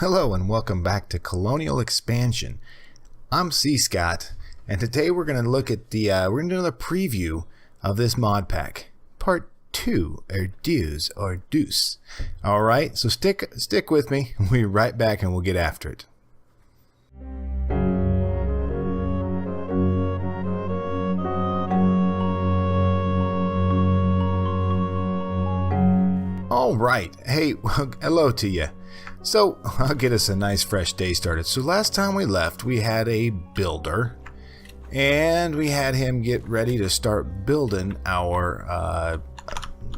Hello and welcome back to Colonial Expansion. I'm cScot, and today we're going to look at we're going to do another preview of this mod pack, part 2, or deuce. All right, so stick with me. We'll be right back and we'll get after it. All right, hey, hello to you. So I'll get us a nice fresh day started. So last time we left, we had a builder, and we had him get ready to start building our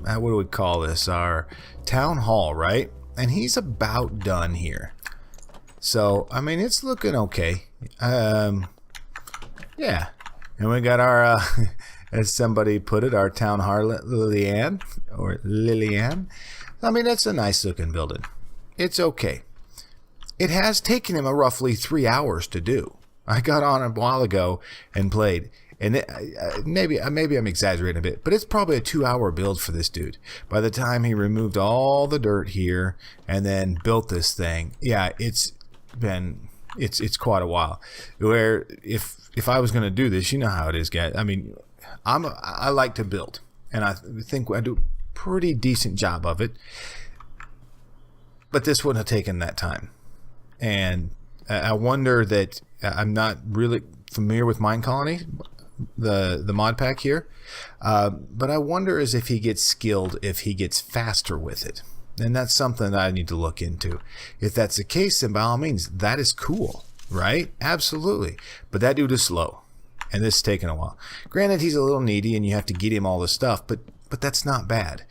what do we call this? Our town hall, right? And he's about done here. So I mean, it's looking okay. Yeah, and we got our as somebody put it, our town hall Lillian. I mean, it's a nice looking building. It's okay. It has taken him roughly 3 hours to do. I got on a while ago and played, and maybe I'm exaggerating a bit, but it's probably a 2-hour build for this dude. By the time he removed all the dirt here and then built this thing, yeah, it's quite a while. Where if I was going to do this, you know how it is, guys. I mean, I like to build, and I think I do a pretty decent job of it. But this wouldn't have taken that time. And I wonder that I'm not really familiar with Minecolonies, the mod pack here. But I wonder is if he gets skilled, if he gets faster with it. And that's something that I need to look into. If that's the case, then by all means, that is cool, right? Absolutely. But that dude is slow. And this is taking a while. Granted, he's a little needy and you have to get him all the stuff, but that's not bad.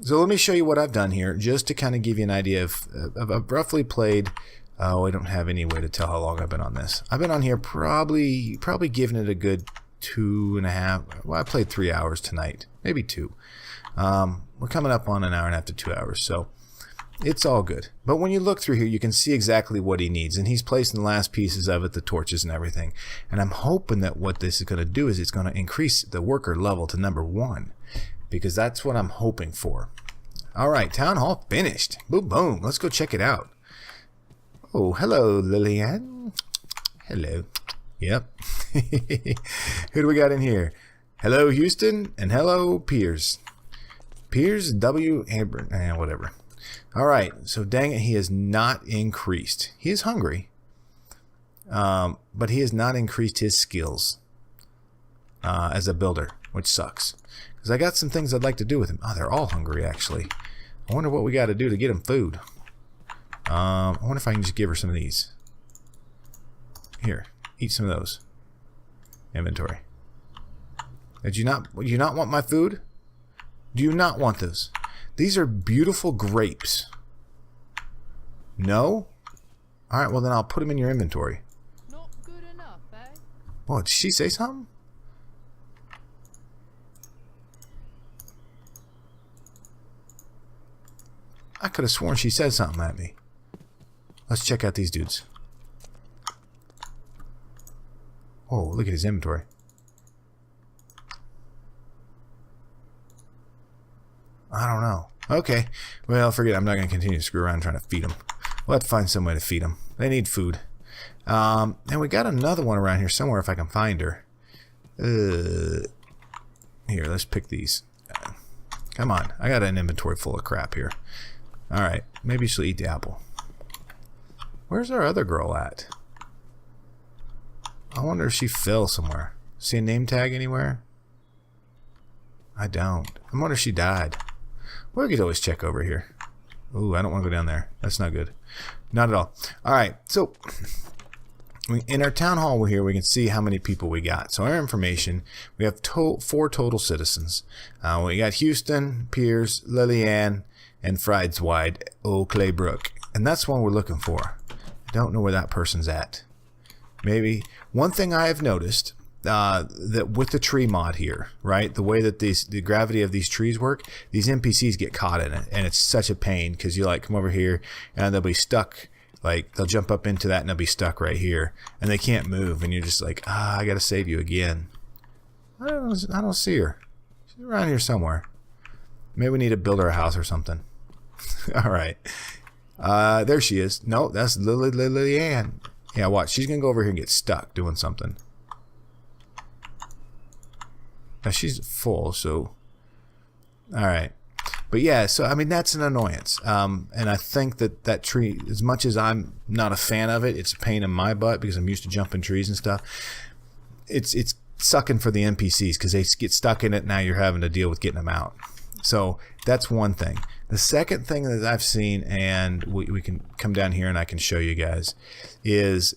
So let me show you what I've done here, just to kind of give you an idea of I've roughly played. I don't have any way to tell how long I've been on this. I've been on here probably giving it a good 2.5. Well, I played 3 hours tonight, maybe 2. We're coming up on an hour and a half to 2 hours, so it's all good. But when you look through here, you can see exactly what he needs, and he's placing the last pieces of it, the torches and everything. And I'm hoping that what this is going to do is it's going to increase the worker level to number 1. Because that's what I'm hoping for. Alright, town hall finished. Boom, boom. Let's go check it out. Oh, hello, Lillian. Hello. Yep. Who do we got in here? Hello, Houston, and hello, Piers. Piers W. Amber. Whatever. Alright, so dang it, he has not increased. He is hungry. But he has not increased his skills as a builder, which sucks. Because I got some things I'd like to do with him. Oh, they're all hungry, actually. I wonder what we got to do to get him food. I wonder if I can just give her some of these. Here, eat some of those. Inventory. Do you not want my food? Do you not want those? These are beautiful grapes. No? Alright, well then I'll put them in your inventory. Not good enough, eh? What, did she say something? I could have sworn she said something at me. Let's check out these dudes. Oh, look at his inventory. I don't know. Okay. Well, forget it. I'm not going to continue to screw around trying to feed them. We'll have to find some way to feed them. They need food. And we got another one around here somewhere if I can find her. Here, let's pick these. Come on. I got an inventory full of crap here. Alright, maybe she'll eat the apple. Where's our other girl at? I wonder if she fell somewhere. See a name tag anywhere? I don't. I wonder if she died. Well, we could always check over here. Ooh, I don't want to go down there. That's not good. Not at all. Alright, so in our town hall here, we can see how many people we got. So our information, we have 4 total citizens. We got Houston, Piers, Lillian, and Friedeswide, Old Claybrook. And that's one we're looking for. I don't know where that person's at. Maybe. One thing I have noticed, that with the tree mod here, right? The way that the gravity of these trees work, these NPCs get caught in it. And it's such a pain because you like come over here and they'll be stuck. Like they'll jump up into that and they'll be stuck right here. And they can't move. And you're just like, I got to save you again. I don't see her. She's around here somewhere. Maybe we need to build her a house or something. All right. There she is. No, that's Lily Ann. Yeah, watch. She's going to go over here and get stuck doing something. Now, she's full, so... All right. But yeah, so, I mean, that's an annoyance. And I think that tree, as much as I'm not a fan of it, it's a pain in my butt because I'm used to jumping trees and stuff. It's sucking for the NPCs because they get stuck in it. Now you're having to deal with getting them out. So that's one thing. The second thing that I've seen, and we can come down here and I can show you guys, is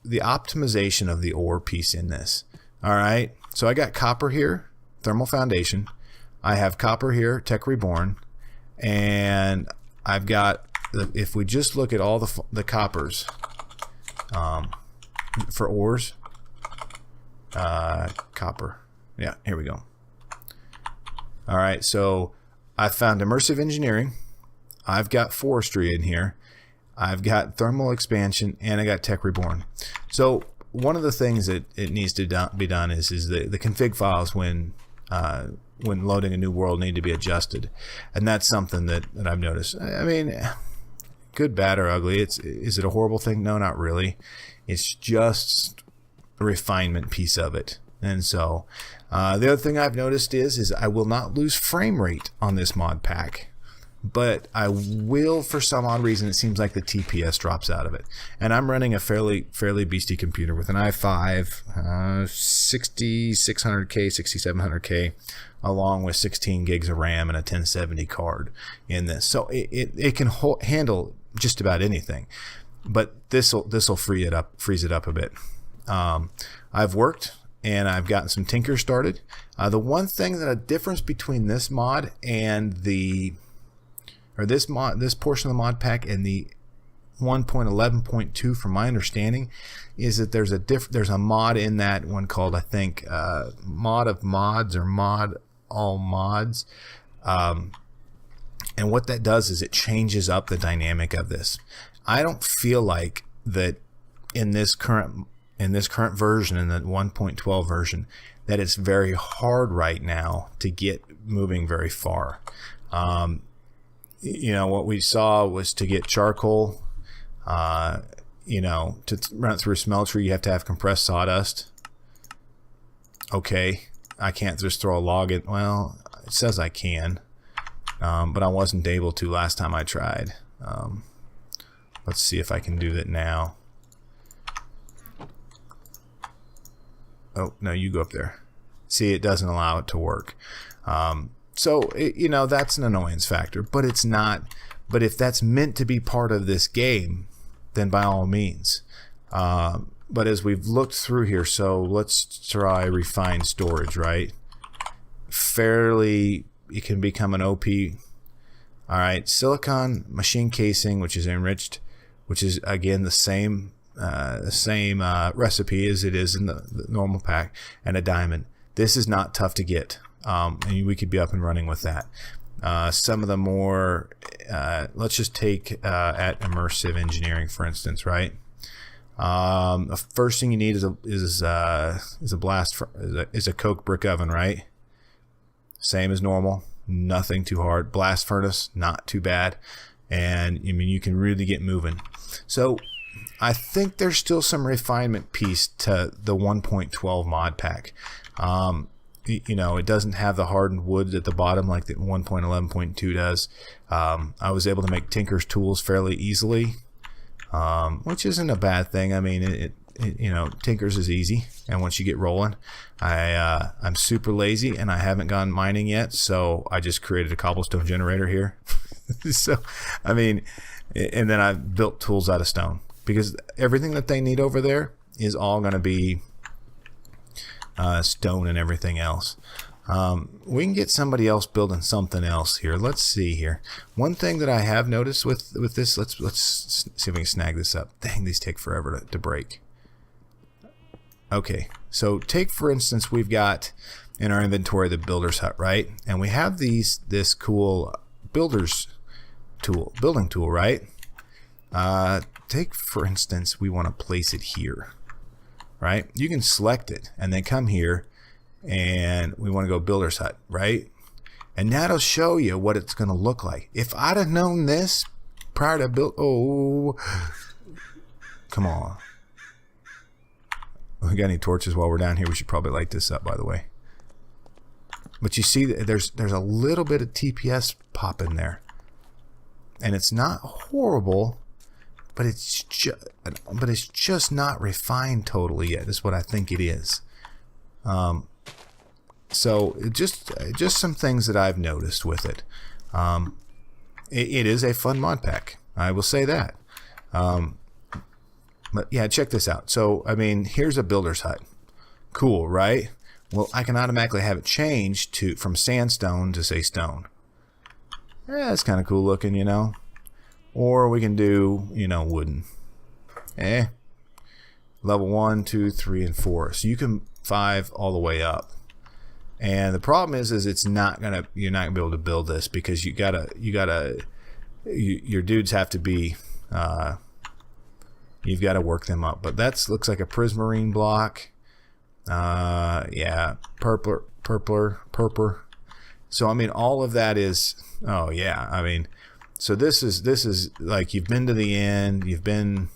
the optimization of the ore piece in this. All right. So I got copper here, thermal foundation. I have copper here, Tech Reborn, and I've got, if we just look at all the coppers for ores, copper. Yeah, here we go. All right, so I found immersive engineering. I've got forestry in here. I've got thermal expansion, and I got Tech Reborn. So one of the things that it needs to be done is the config files when loading a new world need to be adjusted, and that's something that I've noticed. I mean, good, bad, or ugly. Is it a horrible thing? No, not really. It's just a refinement piece of it. And so the other thing I've noticed is I will not lose frame rate on this mod pack, but I will, for some odd reason, it seems like the TPS drops out of it. And I'm running a fairly beastie computer with an i5 6600K, 6700K, along with 16 gigs of RAM and a 1070 card in this. So it can handle just about anything, but this'll freeze it up a bit. I've worked and I've gotten some tinkers started. The one thing that a difference between this mod and this portion of the mod pack and the 1.11.2, from my understanding, is that there's a mod in that one called, I think, mod of mods or mod all mods, and what that does is it changes up the dynamic of this. I don't feel like that in this current version, in the 1.12 version, that it's very hard right now to get moving very far. You know, what we saw was to get charcoal, you know, to run it through a smelter, you have to have compressed sawdust. Okay, I can't just throw a log in. Well, it says I can, but I wasn't able to last time I tried. Let's see if I can do that now. Oh, no, you go up there. See, it doesn't allow it to work. So, you know, that's an annoyance factor, but it's not. But if that's meant to be part of this game, then by all means. But as we've looked through here, so let's try refined storage, right? Fairly, it can become an OP. All right, silicon machine casing, which is enriched, which is, again, the same recipe as it is in the normal pack, and a diamond. This is not tough to get, and we could be up and running with that. Some of the more, let's just take at immersive engineering, for instance, right? The first thing you need is a coke brick oven, right? Same as normal, nothing too hard. Blast furnace, not too bad, and I mean you can really get moving. So I think there's still some refinement piece to the 1.12 mod pack. You know, it doesn't have the hardened wood at the bottom like the 1.11.2 does. I was able to make tinker's tools fairly easily, which isn't a bad thing. I mean, it you know, tinker's is easy, and once you get rolling, I'm super lazy and I haven't gone mining yet, so I just created a cobblestone generator here. So, I mean, and then I built tools out of stone, because everything that they need over there is all going to be stone and everything else. We can get somebody else building something else here. Let's see here. One thing that I have noticed with this, let's see if we can snag this up. Dang, these take forever to break. Okay, so take, for instance, we've got in our inventory the builder's hut, right? And we have this cool building tool, right? Take, for instance, we want to place it here, right? You can select it and then come here, and we want to go builder's hut, right? And that'll show you what it's going to look like. If I'd have known this prior to build. Oh, come on. We got any torches while we're down here? We should probably light this up, by the way. But you see, there's a little bit of TPS pop in there, and it's not horrible, but it's just not refined totally yet. Is what I think it is. So just some things that I've noticed with it. It is a fun mod pack. I will say that. But yeah, check this out. So, I mean, here's a builder's hut. Cool, right? Well, I can automatically have it changed from sandstone to, say, stone. Yeah, it's kind of cool looking, you know. Or we can do, you know, wooden. Level 1, 2, 3, and 4. So you can 5 all the way up. And the problem is it's not gonna. You're not gonna be able to build this because your dudes have to be. You've got to work them up. But looks like a prismarine block. Yeah, purpler. So I mean, all of that is. Oh yeah, I mean, so this is like you've been to the end. You've been,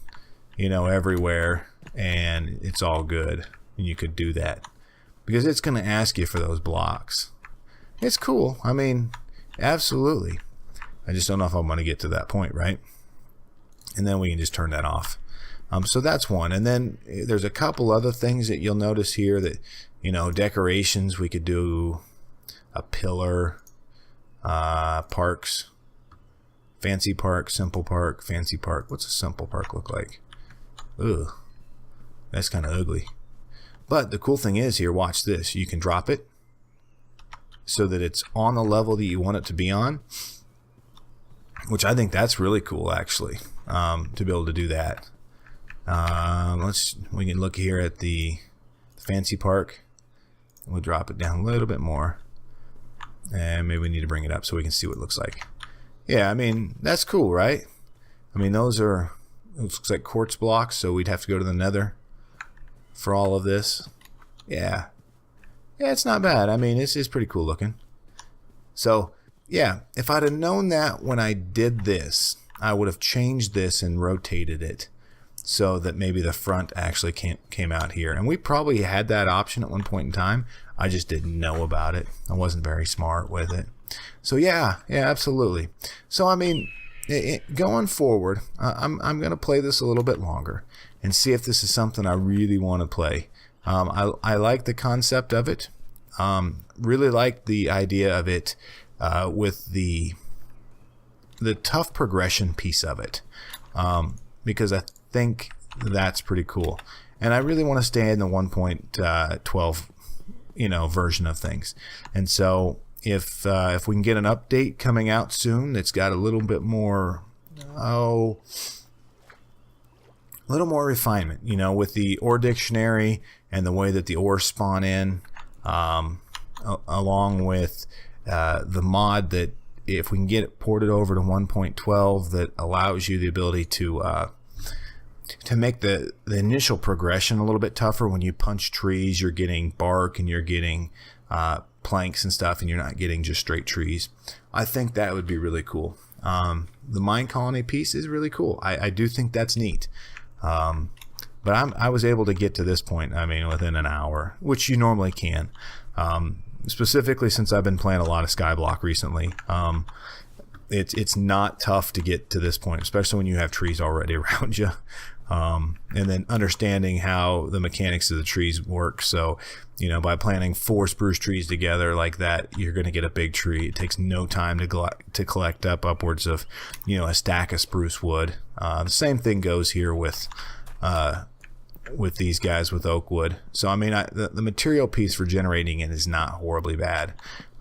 you know, everywhere, and it's all good. And you could do that. Because it's going to ask you for those blocks. It's cool. I mean, absolutely. I just don't know if I'm going to get to that point, right? And then we can just turn that off. So that's one. And then there's a couple other things that you'll notice here that, you know, decorations. We could do a pillar, parks, fancy park, simple park, fancy park. What's a simple park look like? Ugh, that's kind of ugly. But the cool thing is here, watch this. You can drop it so that it's on the level that you want it to be on, which I think that's really cool, actually, to be able to do that. We can look here at the fancy park. We'll drop it down a little bit more, and maybe we need to bring it up so we can see what it looks like. Yeah, I mean, that's cool, right? I mean, those are, it looks like quartz blocks, so we'd have to go to the nether for all of this. Yeah, it's not bad. I mean, it's pretty cool looking. So yeah, if I'd have known that when I did this, I would have changed this and rotated it so that maybe the front actually came out here. And we probably had that option at one point in time. I just didn't know about it. I wasn't very smart with it. So yeah, absolutely. So I mean, going forward, I'm going to play this a little bit longer and see if this is something I really want to play. I like the concept of it. Really like the idea of it with the tough progression piece of it, because I think that's pretty cool. And I really want to stay in the 1.12, you know, version of things. And so if we can get an update coming out soon that's got a little bit more, a little more refinement, you know, with the ore dictionary and the way that the ores spawn in, along with the mod that if we can get it ported over to 1.12 that allows you the ability to make the initial progression a little bit tougher. When you punch trees, you're getting bark and you're getting planks and stuff, and you're not getting just straight trees. I think that would be really cool. The mine colony piece is really cool. I do think that's neat. But I was able to get to this point, I mean, within an hour, which you normally can. Specifically since I've been playing a lot of Skyblock recently. It's not tough to get to this point, especially when you have trees already around you. And then understanding how the mechanics of the trees work. So, you know, by planting 4 spruce trees together like that, you're going to get a big tree. It takes no time to collect up upwards of, you know, a stack of spruce wood. The same thing goes here with these guys with oak wood. So I mean, the material piece for generating it is not horribly bad.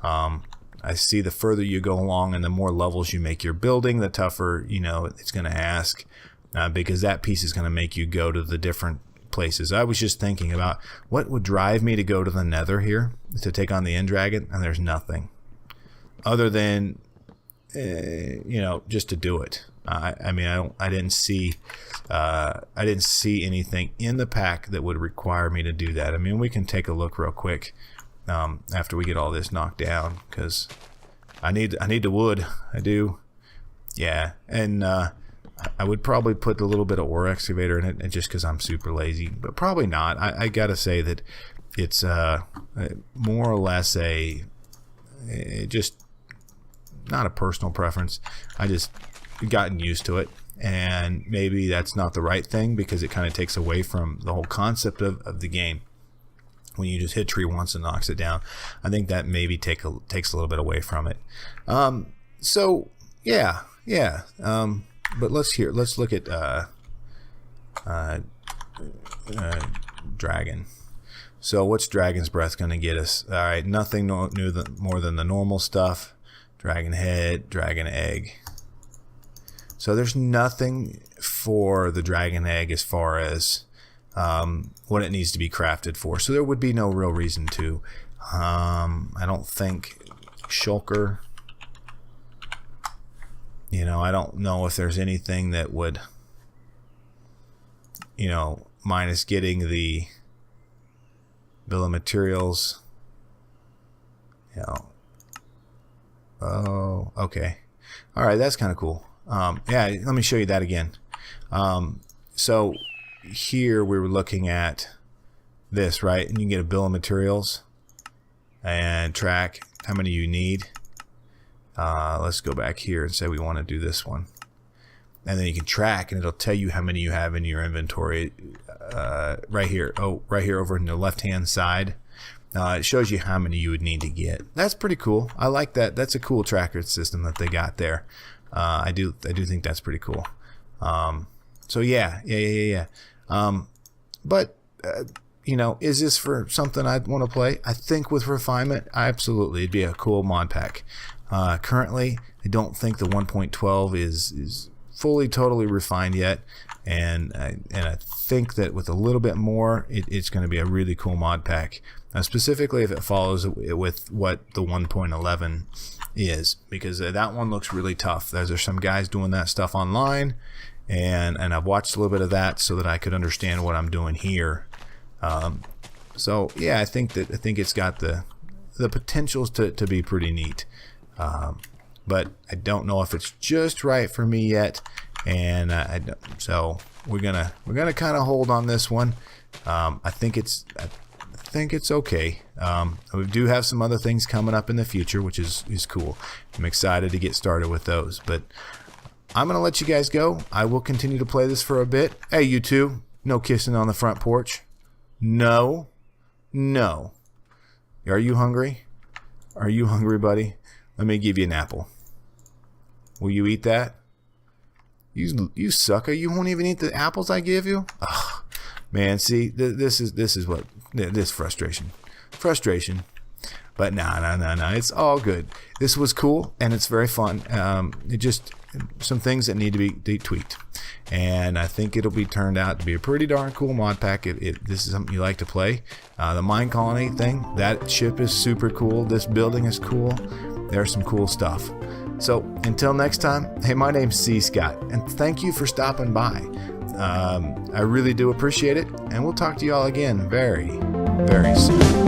I see the further you go along and the more levels you make your building, the tougher, you know, it's going to ask, because that piece is going to make you go to the different places. I was just thinking about what would drive me to go to the nether here to take on the end dragon, and there's nothing other than you know, just to do it. I mean, I didn't see anything in the pack that would require me to do that. I mean, we can take a look real quick after we get all this knocked down, because I need the wood. I do. Yeah, and I would probably put a little bit of ore excavator in it, just because I'm super lazy, but probably not. I gotta say that it's more or less just not a personal preference. I just gotten used to it, and maybe that's not the right thing because it kind of takes away from the whole concept of the game. When you just hit tree once and knocks it down, I think that maybe takes a little bit away from it. So yeah. But let's look at dragon. So what's Dragon's Breath going to get us? All right, nothing more than the normal stuff. Dragon head, dragon egg. So there's nothing for the dragon egg as far as what it needs to be crafted for. So there would be no real reason to. I don't think shulker. I don't know if there's anything that would, minus getting the bill of materials. Oh, okay. All right, that's kind of cool. Yeah, let me show you that again. So here we were looking at this, right? And you can get a bill of materials and track how many you need. Let's go back here and say we want to do this one, and then you can track, and it'll tell you how many you have in your inventory right here. Oh, right here over in the left hand side. It shows you how many you would need to get. That's pretty cool. I like that. That's a cool tracker system that they got there. I do think that's pretty cool. So yeah. But is this for something I'd want to play? I think with refinement, absolutely, it'd be a cool mod pack. Currently, I don't think the 1.12 is fully totally refined yet, and I think that with a little bit more, it's going to be a really cool mod pack. Specifically, if it follows with what the 1.11 is, because that one looks really tough. There's some guys doing that stuff online, and I've watched a little bit of that so that I could understand what I'm doing here. So yeah, I think it's got the potentials to be pretty neat. But I don't know if it's just right for me yet, and so we're gonna kind of hold on this one. I think it's okay. We do have some other things coming up in the future, which is cool. I'm excited to get started with those, but I'm gonna let you guys go. I will continue to play this for a bit. Hey, you two, no kissing on the front porch. No. Are you hungry? Are you hungry, buddy? Let me give you an apple. Will you eat that? You sucker! You won't even eat the apples I give you. Ugh, man, see, this is what this frustration. But no, it's all good. This was cool and it's very fun. It just some things that need to be tweaked, and I think it'll be turned out to be a pretty darn cool mod pack. This is something you like to play. The mine colony thing, that ship is super cool. This building is cool. There's some cool stuff. So until next time, hey, my name's cScot, and thank you for stopping by. I really do appreciate it, and we'll talk to you all again very, very soon.